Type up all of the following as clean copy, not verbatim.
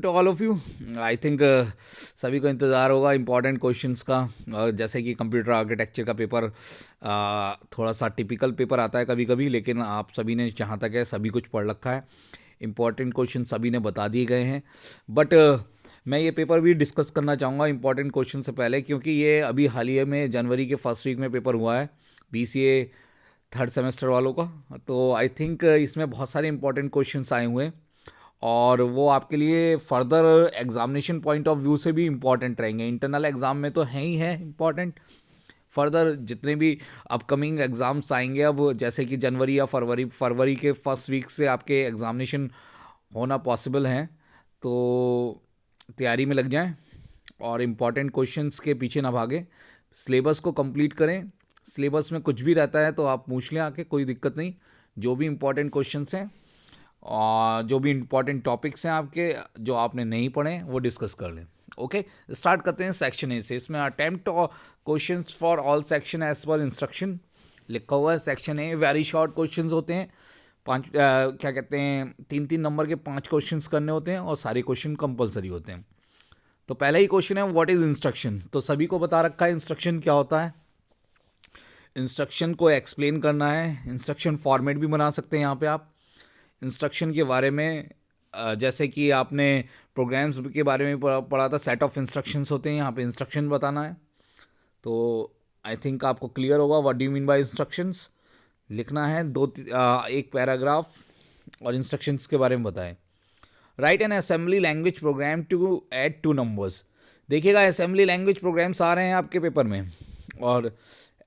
To all of you. I think सभी को इंतज़ार होगा इम्पॉर्टेंट क्वेश्चंस का। और जैसे कि कंप्यूटर आर्किटेक्चर का पेपर थोड़ा सा टिपिकल पेपर आता है कभी कभी, लेकिन आप सभी ने जहाँ तक है सभी कुछ पढ़ रखा है। इम्पॉर्टेंट क्वेश्चन सभी ने बता दिए गए हैं, बट मैं ये पेपर भी डिस्कस करना चाहूँगा इम्पॉर्टेंट क्वेश्चन से पहले, क्योंकि ये अभी हाल ही में जनवरी के फर्स्ट वीक में पेपर हुआ है BCA थर्ड सेमेस्टर वालों का। तो आई थिंक इसमें बहुत सारे इंपॉर्टेंट क्वेश्चंस आए हुए हैं और वो आपके लिए further examination point of view से भी इम्पॉर्टेंट रहेंगे। इंटरनल एग्ज़ाम में तो है ही है इम्पॉर्टेंट, फर्दर जितने भी अपकमिंग एग्ज़ाम्स आएंगे अब, जैसे कि जनवरी या फरवरी के फर्स्ट वीक से आपके एग्ज़ामिनेशन होना पॉसिबल हैं, तो तैयारी में लग जाएं और इम्पॉर्टेंट क्वेश्चंस के पीछे ना भागें। सिलेबस को कंप्लीट करें। सिलेबस में कुछ भी रहता है तो आप पूछ लें आके, कोई दिक्कत नहीं। जो भी इम्पॉर्टेंट क्वेश्चंस हैं और जो भी इम्पॉर्टेंट टॉपिक्स हैं आपके जो आपने नहीं पढ़े वो डिस्कस कर लें। ओके, स्टार्ट करते हैं सेक्शन ए से। इसमें attempt questions for all section as per instruction लिखा हुआ है। Section A very short questions होते हैं, क्या कहते हैं 3-3 नंबर के 5 क्वेश्चंस करने होते हैं और सारे क्वेश्चन कंपलसरी होते हैं। तो पहला ही क्वेश्चन है व्हाट इज इंस्ट्रक्शन। तो सभी को बता रखा है इंस्ट्रक्शन क्या होता है। इंस्ट्रक्शन को एक्सप्लेन करना है, इंस्ट्रक्शन फॉर्मेट भी बना सकते हैं यहाँ पे आप। इंस्ट्रक्शन के बारे में जैसे कि आपने प्रोग्राम्स के बारे में पढ़ा था, सेट ऑफ इंस्ट्रक्शंस होते हैं, यहाँ पे इंस्ट्रक्शन बताना है। तो आई थिंक आपको क्लियर होगा what do you mean by instructions. लिखना है एक पैराग्राफ और इंस्ट्रक्शंस के बारे में बताएं। Write an assembly language program to add 2 numbers. देखिएगा असेंबली लैंग्वेज प्रोग्राम्स आ रहे हैं आपके पेपर में, और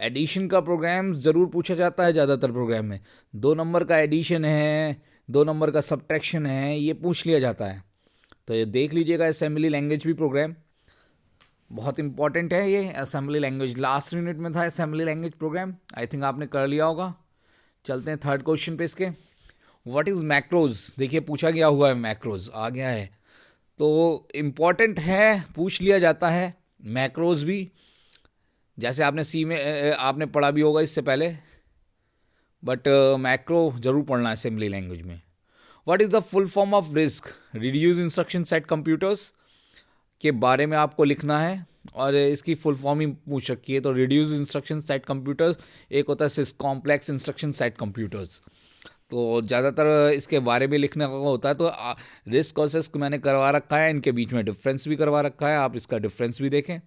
एडिशन का प्रोग्राम ज़रूर पूछा जाता है ज़्यादातर प्रोग्राम में। 2 नंबर का एडिशन है, 2 नंबर का सब्ट्रैक्शन है, ये पूछ लिया जाता है। तो ये देख लीजिएगा असेंबली लैंग्वेज भी प्रोग्राम बहुत इंपॉर्टेंट है। ये असेंबली लैंग्वेज लास्ट यूनिट में था, assembly language programme I think आपने कर लिया होगा। चलते हैं थर्ड क्वेश्चन पे इसके। What is macros. देखिए पूछा गया हुआ है, मैक्रोज आ गया है तो इम्पॉर्टेंट है, पूछ लिया जाता है। मैक्रोज भी जैसे आपने सी में आपने पढ़ा भी होगा इससे पहले, बट मैक्रो जरूर पढ़ना है असेंबली लैंग्वेज में। What is the full form of risk reduce instruction set computers के बारे में आपको लिखना है, और इसकी फुल फॉर्म ही पूछ रखी है। तो रिड्यूस इंस्ट्रक्शन सेट कंप्यूटर्स एक होता है कॉम्प्लेक्स इंस्ट्रक्शन सेट कंप्यूटर्स, तो ज़्यादातर इसके बारे में लिखने का होता है। तो रिस्क और सिस्क मैंने करवा रखा है, इनके बीच में डिफरेंस भी करवा रखा है, आप इसका डिफरेंस भी देखें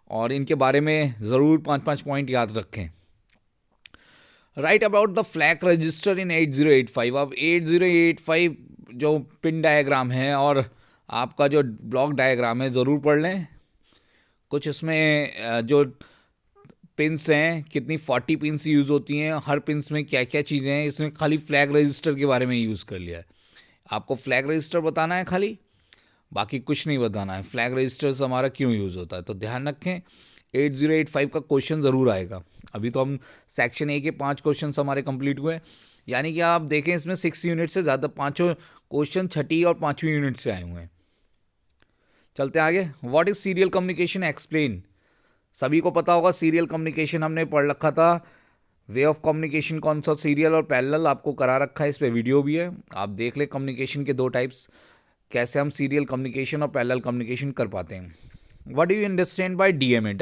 और इनके बारे में ज़रूर 5-5 पॉइंट याद रखें। Write about the flag register in 8085। अब 8085 जो पिन डायग्राम है और आपका जो ब्लॉक डायग्राम है ज़रूर पढ़ लें। कुछ इसमें जो पिन्स हैं, कितनी 40 पिन्स यूज़ होती हैं, हर पिन्स में क्या क्या चीज़ें हैं, इसमें खाली फ्लैग रजिस्टर के बारे में यूज़ कर लिया है। आपको फ्लैग रजिस्टर बताना है खाली, बाकी कुछ नहीं बताना है। फ्लैग रजिस्टर्स हमारा क्यों यूज़ होता है तो ध्यान रखें। 8085 का क्वेश्चन ज़रूर आएगा। अभी तो हम सेक्शन ए के 5 क्वेश्चन हमारे कंप्लीट हुए, यानी कि आप देखें इसमें 6 यूनिट से ज़्यादा 5 क्वेश्चन 6ठी और 5वीं यूनिट से आए हुए हैं। चलते हैं आगे। What is serial communication explain. सभी को पता होगा सीरियल कम्युनिकेशन हमने पढ़ रखा था। वे ऑफ कम्युनिकेशन कौन सा, सीरियल और पैरेलल, आपको करा रखा है, इस पर वीडियो भी है, आप देख ले। कम्युनिकेशन के 2 टाइप्स, कैसे हम सीरियल कम्युनिकेशन और पैरेलल कम्युनिकेशन कर पाते हैं। What do you understand by DMA,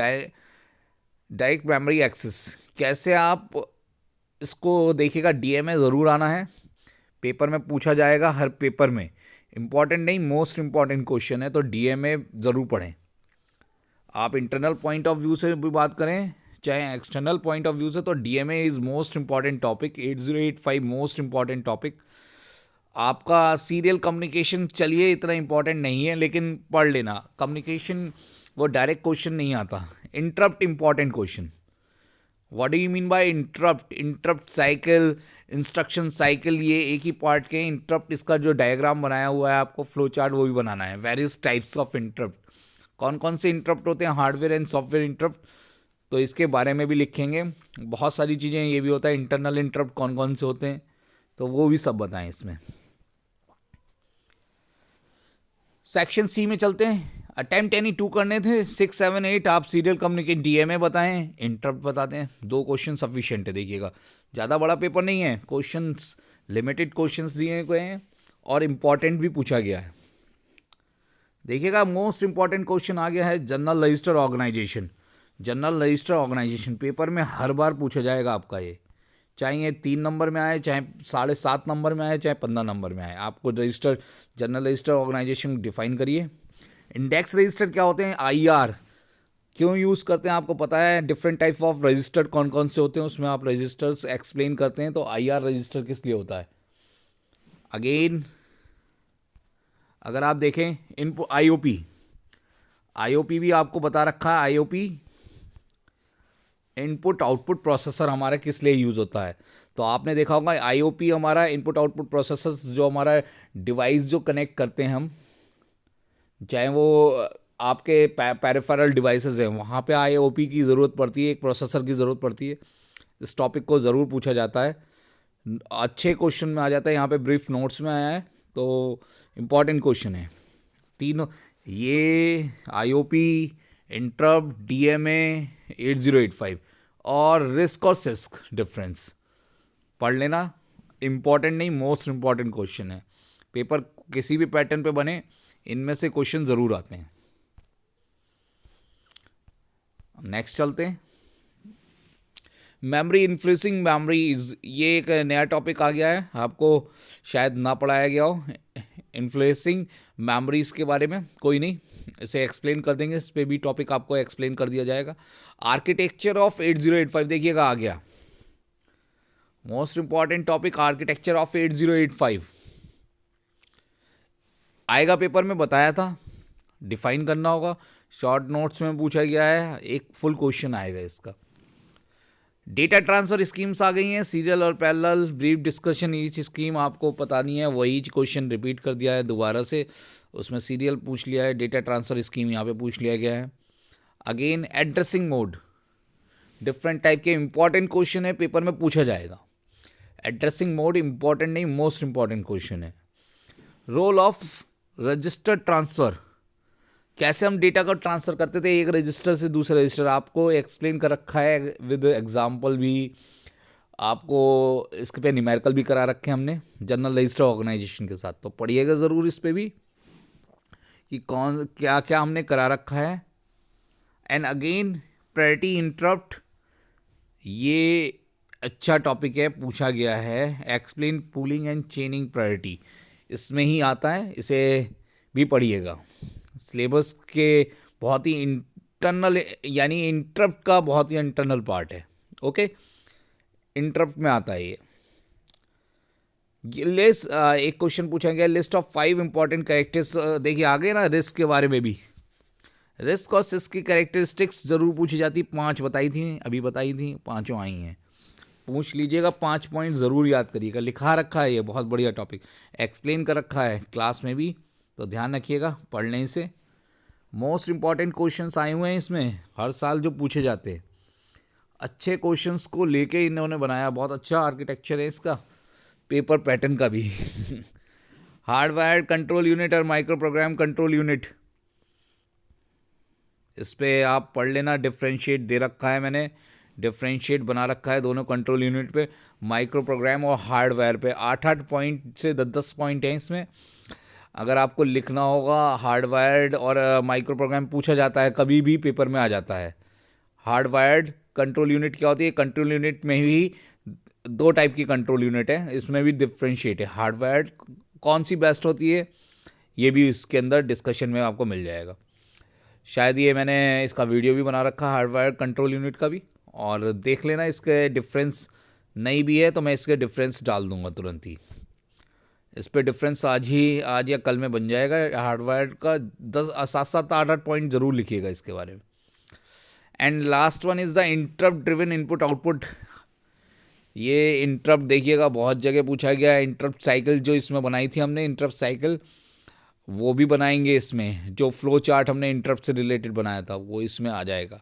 direct memory access. कैसे आप इसको देखिएगा, DMA ज़रूर आना है, पेपर में पूछा जाएगा, हर पेपर में। इंपॉर्टेंट नहीं, मोस्ट इंपॉर्टेंट क्वेश्चन है, तो DMA ज़रूर पढ़ें। आप इंटरनल पॉइंट ऑफ व्यू से भी बात करें चाहे एक्सटर्नल पॉइंट ऑफ व्यू से, तो DMA is most important topic. 8085 most important topic. आपका सीरियल कम्युनिकेशन चलिए इतना इंपॉर्टेंट नहीं है, लेकिन पढ़ लेना। कम्युनिकेशन वो डायरेक्ट क्वेश्चन नहीं आता। Interrupt important question. What do you mean by interrupt. Interrupt cycle, instruction cycle, ये एक ही पार्ट के। इंटरप्ट इसका जो डायग्राम बनाया हुआ है आपको, फ्लो चार्ट, वो भी बनाना है। वेरियस टाइप्स ऑफ इंटरप्ट, कौन कौन से इंटरप्ट होते हैं, हार्डवेयर एंड सॉफ्टवेयर इंटरप्ट, तो इसके बारे में भी लिखेंगे। बहुत सारी चीज़ें, ये भी होता है इंटरनल इंटरप्ट कौन कौन से होते हैं, तो वो भी सब बताएं इसमें। सेक्शन सी में चलते हैं। अटेम्प्ट यानी 2 करने थे, 6, 7, 8 आप सीरियल कम्युनिकेशन DMA बताएं, इंटरप्ट बताते हैं। 2 क्वेश्चन सफिशिएंट है। देखिएगा ज़्यादा बड़ा पेपर नहीं है, क्वेश्चंस लिमिटेड क्वेश्चंस दिए गए हैं और इम्पॉर्टेंट भी पूछा गया है। देखिएगा मोस्ट इंपॉर्टेंट क्वेश्चन आ गया है general register organization. General register organization paper में हर बार पूछा जाएगा आपका ये, चाहे ये 3 नंबर में आए, चाहे 7.5 नंबर में आए, चाहे 15 नंबर में आए, आपको register general register organisation define करिए। इंडेक्स रजिस्टर क्या होते हैं, आईआर क्यों यूज़ करते हैं आपको पता है, डिफरेंट टाइप ऑफ रजिस्टर कौन कौन से होते हैं उसमें आप रजिस्टर्स एक्सप्लेन करते हैं, तो आईआर रजिस्टर किस लिए होता है। अगेन अगर आप देखें इनपुट आईओपी, आईओपी भी आपको बता रखा है, आईओपी इनपुट आउटपुट प्रोसेसर हमारा किस लिए यूज़ होता है। तो आपने देखा होगा आईओपी हमारा इनपुट आउटपुट प्रोसेसर जो हमारा डिवाइस जो कनेक्ट करते हैं हम, चाहे वो आपके पेरिफेरल डिवाइसेस हैं, वहाँ पे आईओपी की ज़रूरत पड़ती है, एक प्रोसेसर की ज़रूरत पड़ती है। इस टॉपिक को ज़रूर पूछा जाता है, अच्छे क्वेश्चन में आ जाता है, यहाँ पे ब्रीफ नोट्स में आया है, तो इम्पॉर्टेंट क्वेश्चन है। तीनों ये आईओपी, इंटरप्ट, डीएमए 8085 और रिस्क और सिस्क डिफरेंस पढ़ लेना, इम्पॉर्टेंट नहीं मोस्ट इम्पॉर्टेंट क्वेश्चन है। पेपर किसी भी पैटर्न पे बने इनमें से क्वेश्चन ज़रूर आते हैं। नेक्स्ट चलते हैं, मेमोरी इन्फ्लुएंसिंग मेमोरीज, ये एक नया टॉपिक आ गया है, आपको शायद ना पढ़ाया गया हो इन्फ्लुएंसिंग मेमोरीज के बारे में, कोई नहीं इसे एक्सप्लेन कर देंगे, इस पे भी टॉपिक आपको एक्सप्लेन कर दिया जाएगा। आर्किटेक्चर ऑफ 8085 देखिएगा आ गया, most important topic architecture of 8085 आएगा पेपर में, बताया था डिफाइन करना होगा, शॉर्ट नोट्स में पूछा गया है, एक फुल क्वेश्चन आएगा इसका। डेटा ट्रांसफ़र स्कीम्स आ गई हैं, सीरियल और parallel, brief discussion each scheme आपको पता नहीं है, वही क्वेश्चन रिपीट कर दिया है दोबारा से, उसमें सीरियल पूछ लिया है, डेटा ट्रांसफ़र स्कीम यहाँ पे पूछ लिया गया है। Again addressing mode, different type के इंपॉर्टेंट क्वेश्चन है, पेपर में पूछा जाएगा। एड्रेसिंग मोड इंपॉर्टेंट नहीं मोस्ट इंपॉर्टेंट क्वेश्चन है। रोल ऑफ रजिस्टर ट्रांसफ़र, कैसे हम डेटा को ट्रांसफ़र करते थे एक रजिस्टर से दूसरे रजिस्टर, आपको एक्सप्लेन कर रखा है विद एग्जांपल भी, आपको इसके पे न्यूमेरिकल भी करा रखे हैं हमने जनरल रजिस्टर ऑर्गेनाइजेशन के साथ, तो पढ़िएगा ज़रूर इस पे भी कि कौन क्या क्या हमने करा रखा है। एंड अगेन प्रायोरिटी इंटरप्ट, ये अच्छा टॉपिक है, पूछा गया है, एक्सप्लेन पूलिंग एंड चेनिंग प्रायोरिटी, इसमें ही आता है, इसे भी पढ़िएगा। सिलेबस के बहुत ही इंटरनल, यानी इंटरप्ट का बहुत ही इंटरनल पार्ट है, ओके, इंटरप्ट में आता है ये। लिस्ट एक क्वेश्चन पूछा गया, लिस्ट ऑफ 5 इंपॉर्टेंट कैरेक्टर्स, देखिए आगे ना रिस्क के बारे में भी, रिस्क और सिस्क की कैरेक्टरिस्टिक्स जरूर पूछी जाती, 5 बताई थी, अभी बताई थी, 5 आई हैं, पूछ लीजिएगा, 5 पॉइंट ज़रूर याद करिएगा, लिखा रखा है, ये बहुत बढ़िया टॉपिक एक्सप्लेन कर रखा है क्लास में भी, तो ध्यान रखिएगा पढ़ने से। मोस्ट इंपॉर्टेंट क्वेश्चंस आए हुए हैं इसमें, हर साल जो पूछे जाते हैं, अच्छे क्वेश्चंस को लेके इन्होंने बनाया, बहुत अच्छा आर्किटेक्चर है इसका, पेपर पैटर्न का भी हार्डवायर कंट्रोल यूनिट और माइक्रो प्रोग्राम कंट्रोल यूनिट, इस पे आप पढ़ लेना, डिफ्रेंशिएट दे रखा है मैंने, डिफ्रेंशिएट बना रखा है दोनों कंट्रोल यूनिट पे, माइक्रो प्रोग्राम और हार्डवायर पे, 8-8 पॉइंट से 10-10 पॉइंट हैं इसमें। अगर आपको लिखना होगा हार्डवायर्ड और माइक्रो प्रोग्राम पूछा जाता है, कभी भी पेपर में आ जाता है। हार्डवायर्ड कंट्रोल यूनिट क्या होती है, कंट्रोल यूनिट में भी 2 टाइप की कंट्रोल यूनिट है, इसमें भी डिफ्रेंशिएट है, हार्डवायर्ड कौन सी बेस्ट होती है ये भी इसके अंदर डिस्कशन में आपको मिल जाएगा। शायद ये मैंने इसका वीडियो भी बना रखा है हार्डवायर्ड कंट्रोल यूनिट का भी, और देख लेना, इसके डिफरेंस नहीं भी है तो मैं इसके डिफरेंस डाल दूंगा तुरंत ही, इस पे डिफरेंस आज या कल में बन जाएगा। हार्डवायर का 7-7 8-8 पॉइंट ज़रूर लिखिएगा इसके बारे में। And last one is the interrupt driven input output, ये इंटरप्ट देखिएगा बहुत जगह पूछा गया है, इंटरप्ट साइकिल जो इसमें बनाई थी हमने, इंटरप्ट साइकिल वो भी बनाएंगे इसमें, जो फ्लो चार्ट हमने इंटरप्ट से रिलेटेड बनाया था वो इसमें आ जाएगा,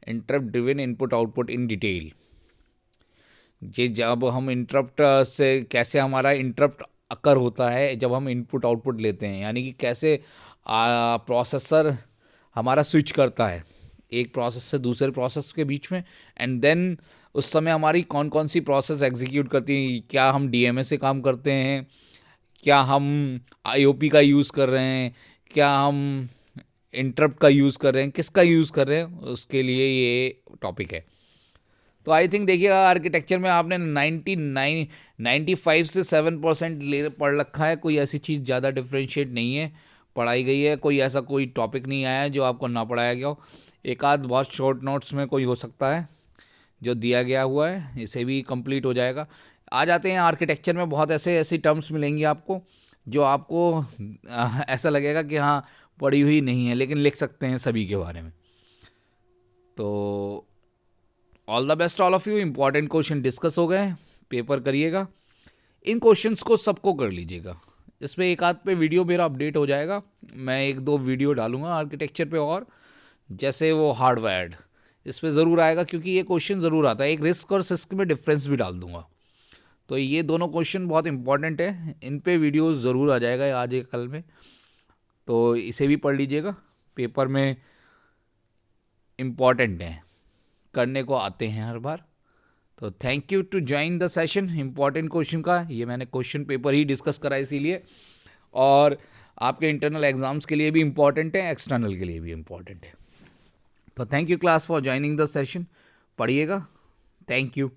interrupt driven input output in detail. ये जब हम इंटरप्ट से कैसे हमारा इंटरप्ट अकर होता है जब हम इनपुट आउटपुट लेते हैं, यानी कि कैसे प्रोसेसर हमारा स्विच करता है एक प्रोसेस से दूसरे प्रोसेस के बीच में, एंड देन उस समय हमारी कौन कौन सी प्रोसेस एग्जीक्यूट करती हैं, क्या हम डीएमए से काम करते हैं, क्या हम आईओपी का यूज़ कर रहे हैं, क्या हम इंटरप्ट का यूज़ कर रहे हैं, किसका यूज़ कर रहे हैं, उसके लिए ये टॉपिक है। तो आई थिंक देखिएगा आर्किटेक्चर में आपने 95 से 7% ले पढ़ रखा है, कोई ऐसी चीज़ ज़्यादा डिफ्रेंशिएट नहीं है पढ़ाई गई है, कोई ऐसा कोई टॉपिक नहीं आया है जो आपको ना पढ़ाया गया हो। एक आध बहुत शॉर्ट नोट्स में कोई हो सकता है जो दिया गया हुआ है, इसे भी कंप्लीट हो जाएगा। आ जाते हैं आर्किटेक्चर में, बहुत ऐसी टर्म्स मिलेंगी आपको जो आपको ऐसा लगेगा कि हाँ पढ़ी हुई नहीं है, लेकिन लिख सकते हैं सभी के बारे में। तो all the best all of you. Important question discuss हो गए, पेपर करिएगा, इन क्वेश्चंस को सबको कर लीजिएगा। इसमें एक आध पे वीडियो मेरा अपडेट हो जाएगा, मैं 1-2 वीडियो डालूंगा आर्किटेक्चर पे, और जैसे वो हार्डवायर्ड इस पर ज़रूर आएगा, क्योंकि ये क्वेश्चन ज़रूर आता है। एक रिस्क और सिस्क में डिफरेंस भी डाल दूंगा। तो ये दोनों क्वेश्चन बहुत इंपॉर्टेंट है, इन पे वीडियो ज़रूर आ जाएगा आज एक कल में, तो इसे भी पढ़ लीजिएगा, पेपर में इम्पॉर्टेंट है, करने को आते हैं हर बार। तो thank you to join the session. Important question का ये मैंने क्वेश्चन पेपर ही डिस्कस करा इसीलिए, और आपके इंटरनल एग्जाम्स के लिए भी इम्पॉर्टेंट है, एक्सटर्नल के लिए भी इम्पॉर्टेंट है। तो thank you class for joining the session. पढ़िएगा। Thank you.